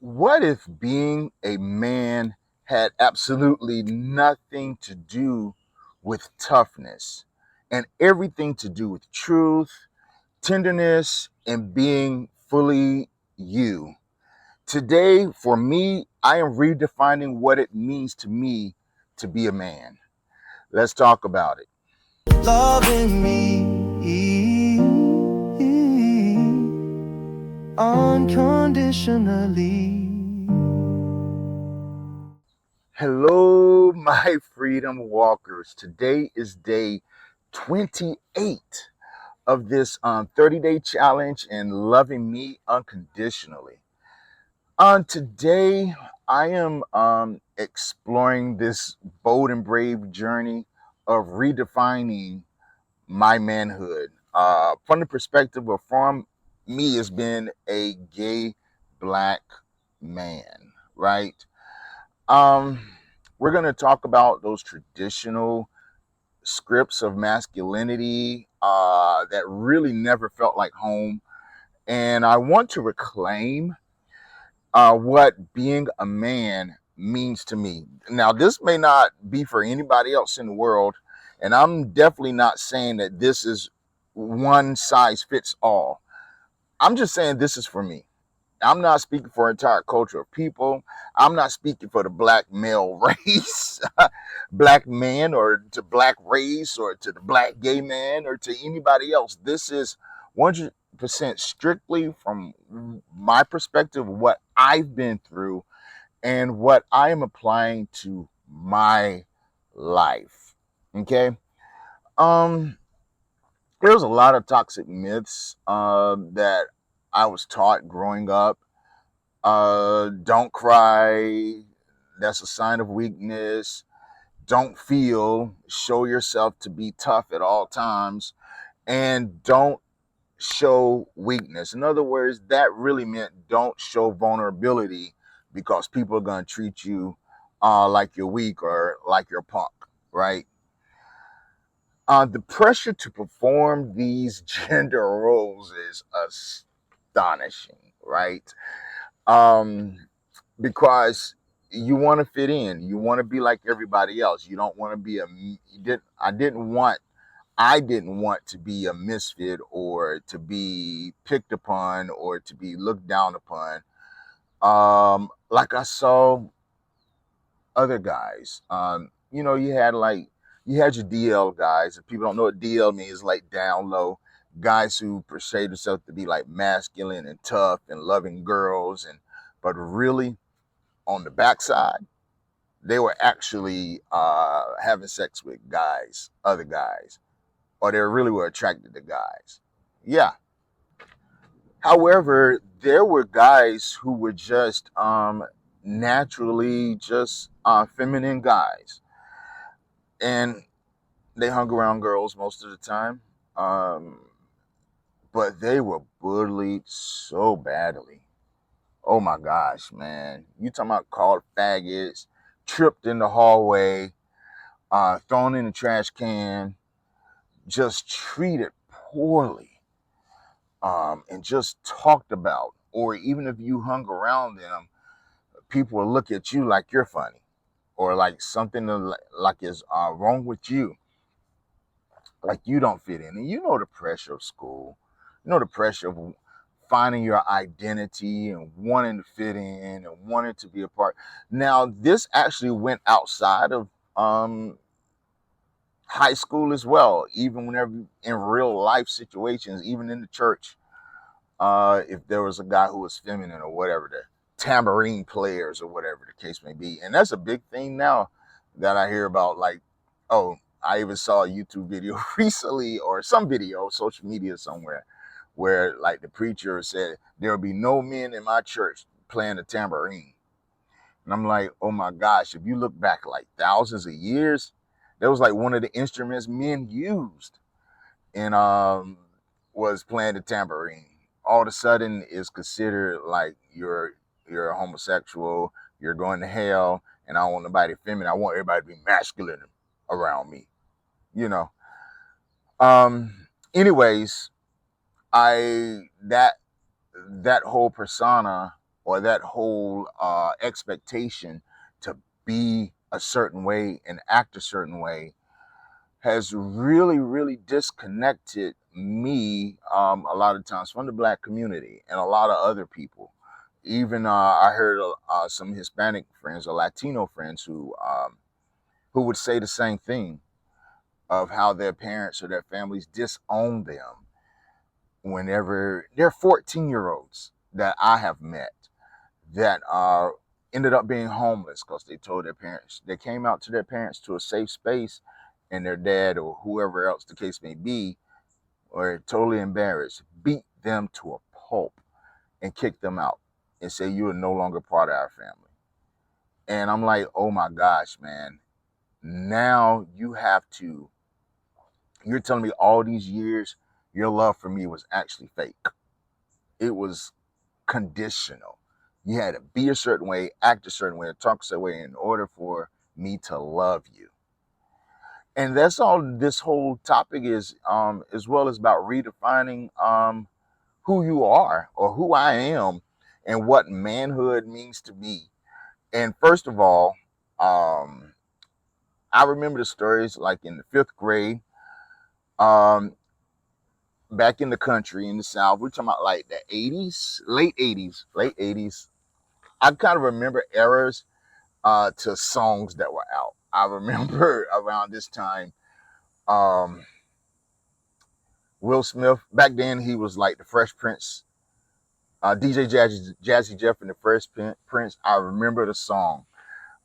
What if being a man had absolutely nothing to do with toughness and everything to do with truth, tenderness, and being fully you? Today, for me, I am redefining what it means to me to be a man. Let's talk about it. Loving me unconditionally. Hello, my freedom walkers. Today is day 28 of this 30-day challenge in loving me unconditionally. On today, I am exploring this bold and brave journey of redefining my manhood from the perspective of from me as being a gay black man, right? Um, we're going to talk about those traditional scripts of masculinity that really never felt like home. And I want to reclaim what being a man means to me. Now, this may not be for anybody else in the world. And I'm definitely not saying that this is one size fits all. I'm just saying this is for me. I'm not speaking for an entire culture of people. I'm not speaking for the black male race, black man, or to black race, or to the black gay man, or to anybody else. This is 100% strictly from my perspective, what I've been through and what I am applying to my life. Okay. Um, there's a lot of toxic myths that I was taught growing up. Don't cry. That's a sign of weakness. Don't feel. Show yourself to be tough at all times. And don't show weakness. In other words, that really meant don't show vulnerability because people are going to treat you like you're weak or like you're a punk, right? The pressure to perform these gender roles is astonishing, right? Um, because you want to fit in, you want to be like everybody else. You don't want to be a. You didn't. I didn't want. I didn't want to be a misfit or to be picked upon or to be looked down upon. Like I saw other guys. You had your DL guys. If people don't know what DL means, like down low guys who portray themselves to be like masculine and tough and loving girls, and but really on the backside, they were actually having sex with guys, other guys, or they really were attracted to guys. Yeah. However, there were guys who were just naturally just feminine guys, and they hung around girls most of the time. Um, but they were bullied so badly. Oh my gosh, man! You talking about called faggots, tripped in the hallway, thrown in the trash can, just treated poorly, and just talked about. Or even if you hung around them, people will look at you like you're funny, or like something like is wrong with you, like you don't fit in. And you know the pressure of school, you know the pressure of finding your identity and wanting to fit in and wanting to be a part. Now, this actually went outside of um, high school as well, even whenever in real life situations, even in the church, if there was a guy who was feminine or whatever, the tambourine players or whatever the case may be. And that's a big thing now that I hear about. Like, oh, I even saw a YouTube video recently or some video, social media somewhere, where like the preacher said, there will be no men in my church playing the tambourine. And I'm like, oh my gosh, if you look back like thousands of years, that was like one of the instruments men used and was playing the tambourine. All of a sudden is considered like you're a homosexual, you're going to hell, and I don't want nobody feminine. I want everybody to be masculine around me, you know. Anyways, I that whole persona or that whole expectation to be a certain way and act a certain way has really, really disconnected me a lot of times from the Black community and a lot of other people. Even I heard some Hispanic friends or Latino friends who would say the same thing of how their parents or their families disown them whenever they're 14-year-olds that I have met that ended up being homeless because they told their parents, they came out to their parents to a safe space, and their dad or whoever else the case may be, or totally embarrassed, beat them to a pulp and kicked them out and say, you are no longer part of our family. And I'm like, oh my gosh, man. Now you're telling me all these years your love for me was actually fake. It was conditional. You had to be a certain way, act a certain way, talk a certain way in order for me to love you. And that's all this whole topic is, as well as about redefining who you are or who I am and what manhood means to me. And first of all, um, I remember the stories like in the fifth grade, um, back in the country in the South. We're talking about like the 80s, late 80s. I kind of remember eras to songs that were out. I remember around this time, um, Will Smith. Back then, he was like the Fresh Prince, DJ Jazzy Jeff and the Fresh Prince. I remember the song.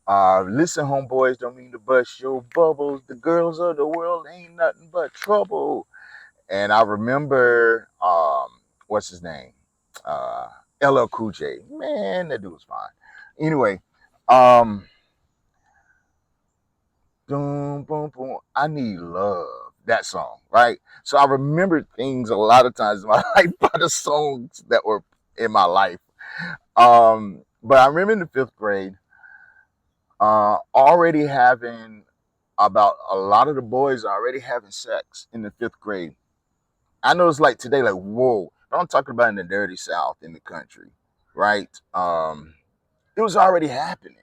Listen, homeboys, don't mean to bust your bubbles. The girls of the world ain't nothing but trouble. And I remember, what's his name? Uh, LL Cool J. Man, that dude was fine. Anyway, um, boom, boom, boom. I need love. That song, right? So I remember things a lot of times in my life by the songs that were in my life. But I remember in the fifth grade, already having about a lot of the boys already having sex in the fifth grade. I know it's like today, like whoa. But I'm talking about in the dirty South in the country, right? It was already happening.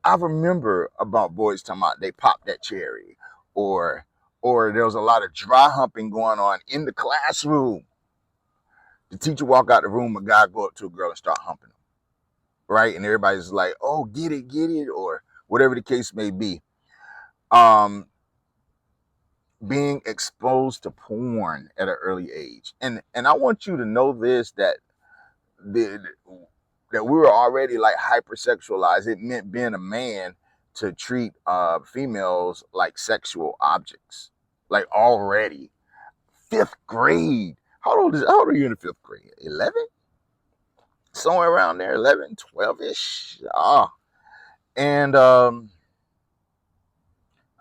I remember about boys talking about they popped that cherry, or or there was a lot of dry humping going on in the classroom. The teacher walk out the room, a guy go up to a girl and start humping them, right? And everybody's like, "Oh, get it," or whatever the case may be. Um, being exposed to porn at an early age, and I want you to know this the that we were already like hypersexualized. It meant being a man to treat females like sexual objects, like already fifth grade. How old are you in the fifth grade? 11, somewhere around there, 11, 12 ish. And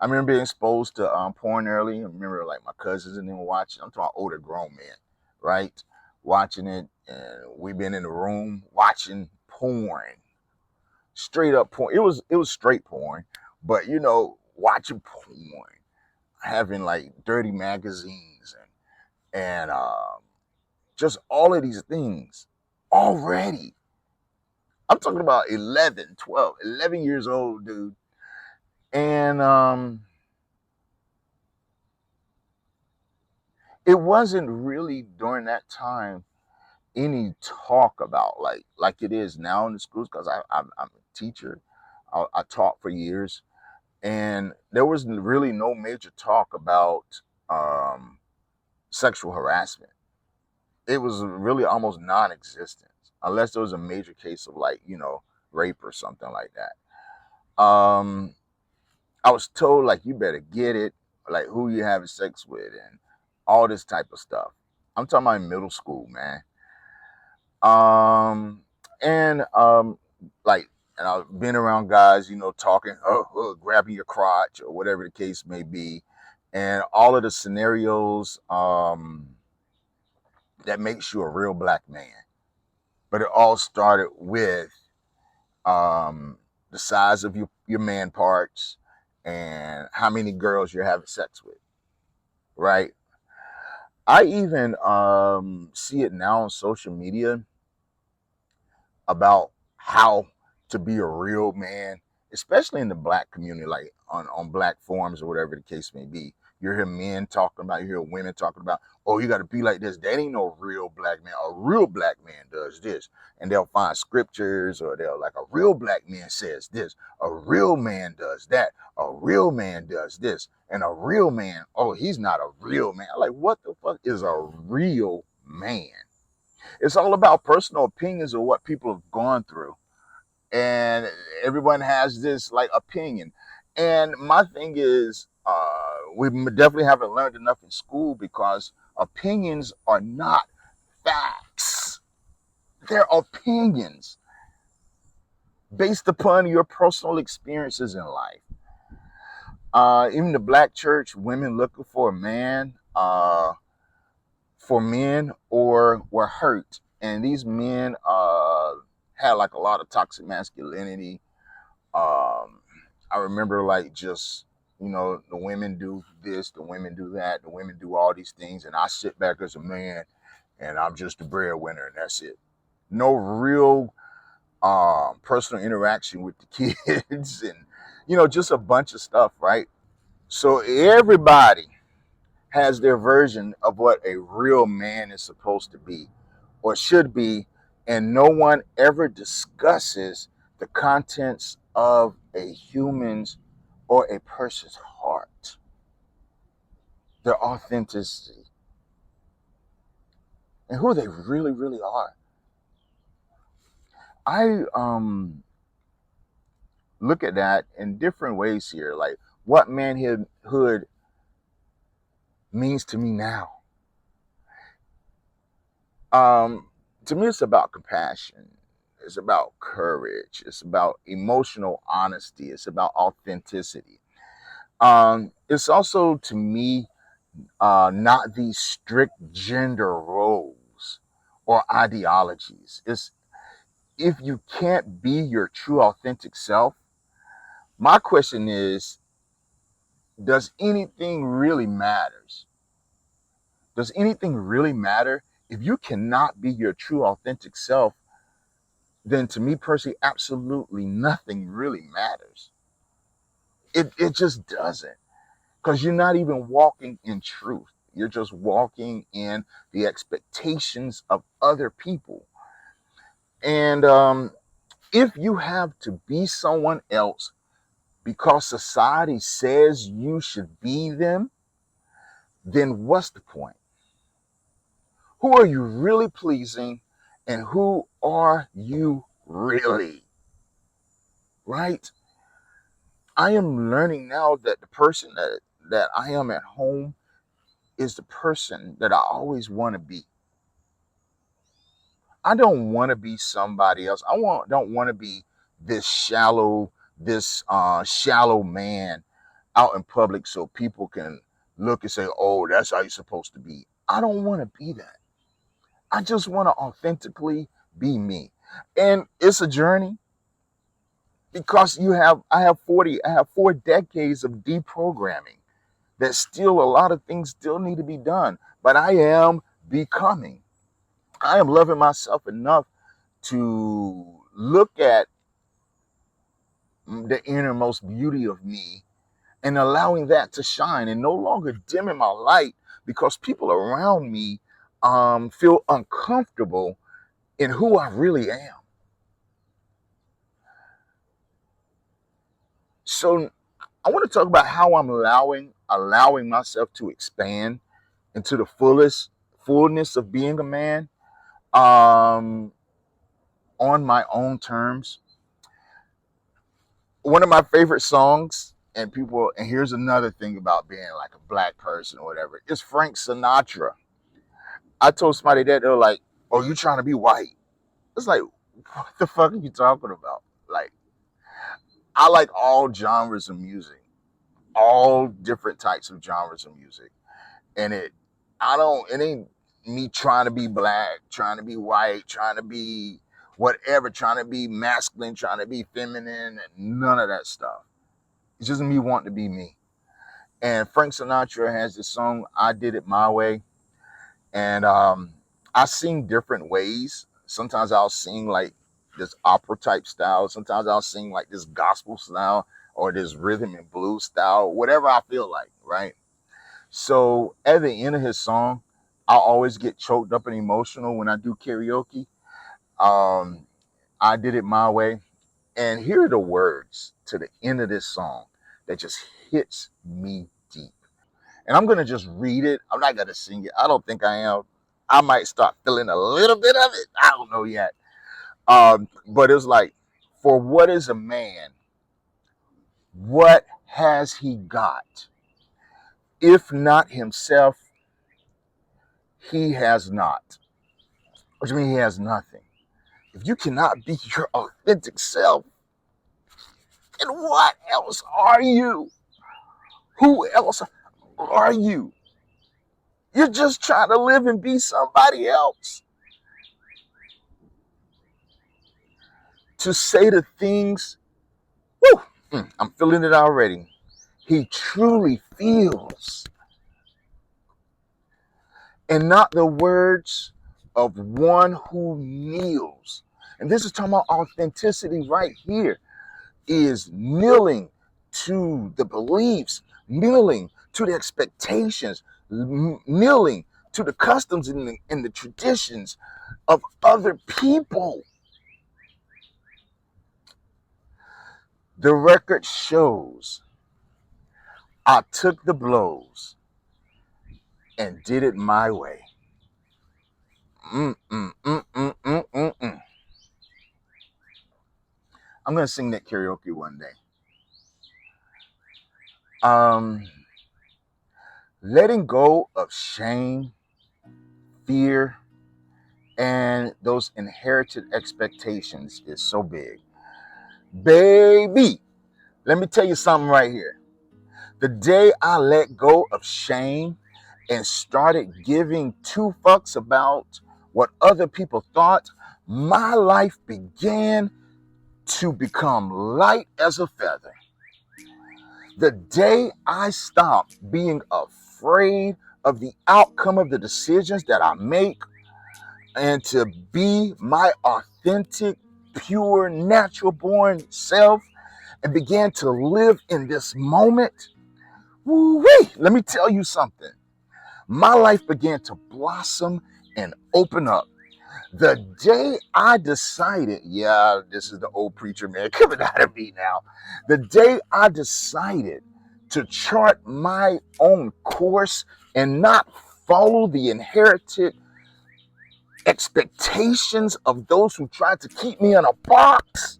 I remember being exposed to porn early. I remember like my cousins and them watching. I'm talking about older grown men, right? Watching it, and we've been in the room watching porn, straight up porn. It was straight porn, but watching porn, having like dirty magazines and just all of these things already. I'm talking about 11, 12, 11 years old, dude. And it wasn't really during that time any talk about like it is now in the schools because I'm a teacher. I taught for years, and there was really no major talk about um, sexual harassment. It was really almost non-existent, unless there was a major case of like rape or something like that. I was told like you better get it, like who you having sex with, and all this type of stuff. I'm talking about in middle school, man. Um, and like, and I've been around guys, talking, grabbing your crotch or whatever the case may be, and all of the scenarios that makes you a real black man. But it all started with um, the size of your man parts and how many girls you're having sex with, right? I even see it now on social media. about how to be a real man, especially in the black community, like on black forums or whatever the case may be. You hear men talking about, you hear women talking about, oh, you got to be like this. That ain't no real black man. A real black man does this. And they'll find scriptures, or they'll like, a real black man says this. A real man does that. A real man does this. And a real man, oh, he's not a real man. Like, what the fuck is a real man? It's all about personal opinions of what people have gone through, and everyone has this like opinion. And my thing is, we definitely haven't learned enough in school, because opinions are not facts. They're opinions based upon your personal experiences in life. Even the black church, women looking for a man, for men, or were hurt, and these men had like a lot of toxic masculinity. I remember like, just, the women do this, the women do that, the women do all these things, and I sit back as a man, and I'm just the breadwinner, and that's it. No real personal interaction with the kids, and just a bunch of stuff, right? So everybody has their version of what a real man is supposed to be or should be, and no one ever discusses the contents of a human's or a person's heart, their authenticity, and who they really, really are. I look at that in different ways here, like what manhood means to me now. Um, to me, it's about compassion. It's about courage. It's about emotional honesty. It's about authenticity. It's also, to me, not these strict gender roles or ideologies. It's, if you can't be your true authentic self, my question is, does anything really matters? Does anything really matter? If you cannot be your true authentic self, then to me personally, absolutely nothing really matters. It just doesn't, because you're not even walking in truth. You're just walking in the expectations of other people. And if you have to be someone else because society says you should be them, then what's the point? Who are you really pleasing, and who are you really? Right? I am learning now that the person that I am at home is the person that I always want to be. I don't want to be somebody else. Don't want to be this shallow man out in public, so people can look and say, "Oh, that's how you're supposed to be." I don't want to be that. I just want to authentically be me. And it's a journey, because I have 4 decades of deprogramming, that still a lot of things still need to be done, but I am becoming. I am loving myself enough to look at the innermost beauty of me, and allowing that to shine, and no longer dimming my light because people around me feel uncomfortable in who I really am. So I want to talk about how I'm allowing myself to expand into the fullness of being a man, um, on my own terms. One of my favorite songs, and here's another thing about being like a black person or whatever, is Frank Sinatra. I told somebody that, they were like, "Oh, you trying to be white?" It's like, what the fuck are you talking about? Like, I like all genres of music, all different types of genres of music. And it ain't me trying to be black, trying to be white, trying to be whatever, trying to be masculine, trying to be feminine, and none of that stuff. It's just me wanting to be me. And Frank Sinatra has this song, "I Did It My Way." And I sing different ways. Sometimes I'll sing like this opera type style. Sometimes I'll sing like this gospel style or this rhythm and blues style, whatever I feel like, right? So at the end of his song, I always get choked up and emotional when I do karaoke. Um, I did it my way. And here are the words to the end of this song that just hits me deep. And I'm going to just read it. I'm not going to sing it. I don't think I am. I might start feeling a little bit of it. I don't know yet. But it's like, for what is a man? What has he got? If not himself, he has not. Which means he has nothing. If you cannot be your authentic self, then what else are you? Who else are you? You're just trying to live and be somebody else. To say the things, whew, I'm feeling it already. He truly feels. And not the words of one who kneels. And this is talking about authenticity right here, is kneeling to the beliefs, kneeling to the expectations, kneeling to the customs and the traditions of other people. The record shows I took the blows and did it my way. Mm, mm, mm, mm, mm, mm, mm. I'm going to sing that karaoke one day. Letting go of shame, fear, and those inherited expectations is so big. Baby, let me tell you something right here. The day I let go of shame and started giving two fucks about what other people thought, my life began to become light as a feather. The day I stopped being afraid of the outcome of the decisions that I make and to be my authentic, pure, natural born self and began to live in this moment, woo-wee, let me tell you something. My life began to blossom and open up. The day I decided, yeah, this is the old preacher man coming out of me now. The day I decided to chart my own course and not follow the inherited expectations of those who tried to keep me in a box.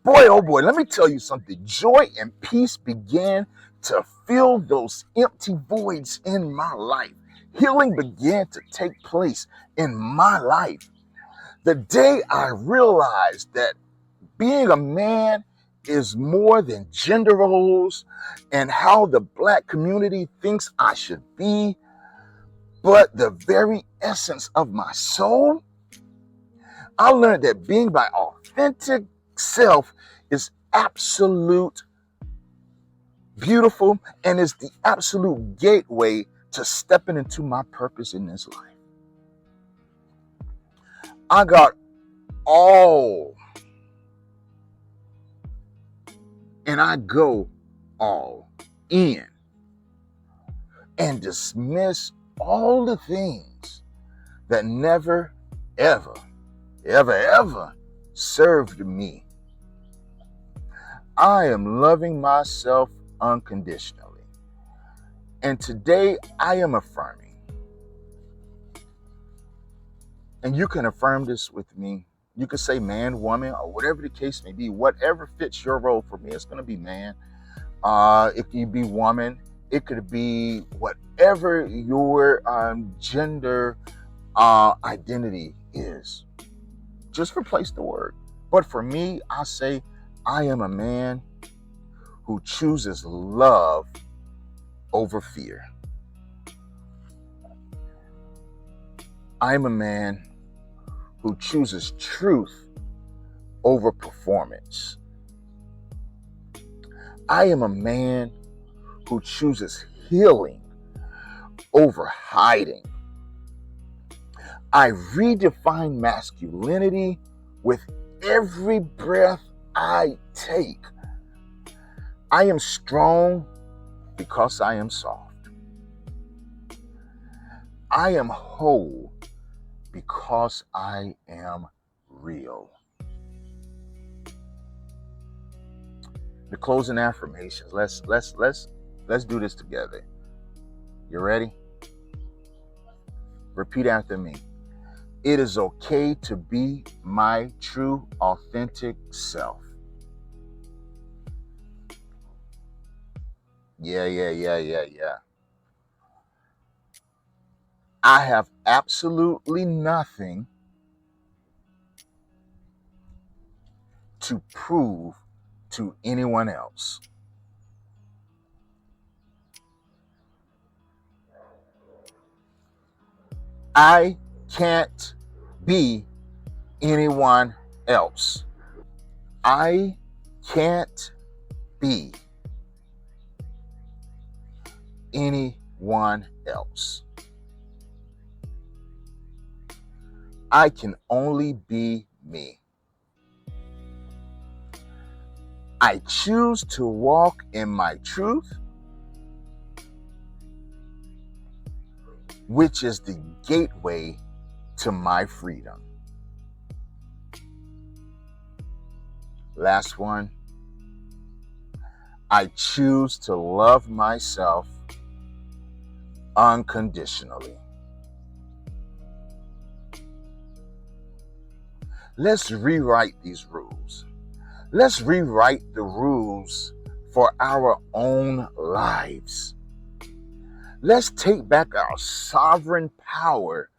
Boy, oh boy, let me tell you something. Joy and peace began to fill those empty voids in my life. Healing began to take place in my life. The day I realized that being a man is more than gender roles and how the Black community thinks I should be, but the very essence of my soul, I learned that being my authentic self is absolute beautiful and is the absolute gateway to stepping into my purpose in this life. I got all and I go all in and dismiss all the things that never, ever, ever, ever served me. I am loving myself unconditionally. And today I am affirming. And you can affirm this with me. You can say man, woman, or whatever the case may be. Whatever fits your role. For me, it's going to be man. It could be woman. It could be whatever your gender identity is. Just replace the word. But for me, I say I am a man who chooses love over fear. I am a man who chooses truth over performance. I am a man who chooses healing over hiding. I redefine masculinity with every breath I take. I am strong because I am soft. I am whole because I am real. The closing affirmations. Let's do this together. You ready? Repeat after me. It is okay to be my true, authentic self. Yeah. I have absolutely nothing to prove to anyone else. I can't be anyone else. I can't be anyone else. I can only be me. I choose to walk in my truth, which is the gateway to my freedom. Last one. I choose to love myself unconditionally. Let's rewrite these rules. Let's rewrite the rules for our own lives. Let's take back our sovereign power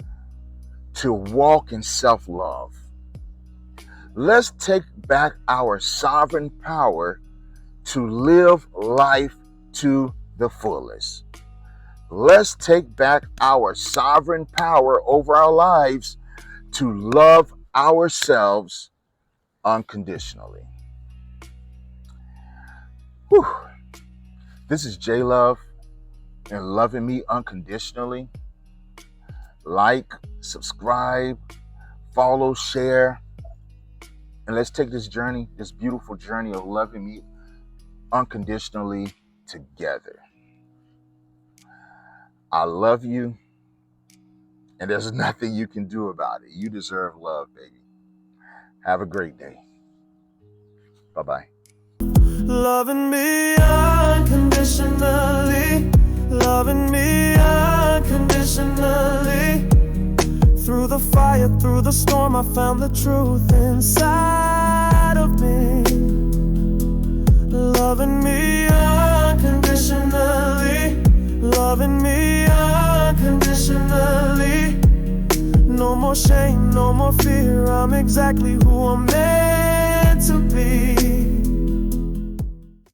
to walk in self-love. Let's take back our sovereign power to live life to the fullest. Let's take back our sovereign power over our lives to love ourselves unconditionally. Whew. This is J Love and Loving Me Unconditionally. Like, subscribe, follow, share, and let's take this journey, this beautiful journey of loving me unconditionally together. I love you, and there's nothing you can do about it. You deserve love, baby. Have a great day. Bye-bye. Loving me unconditionally. Loving me unconditionally. Through the fire, through the storm, I found the truth inside of me. Loving me unconditionally. Loving me unconditionally. No more shame, no more fear. I'm exactly who I'm meant to be.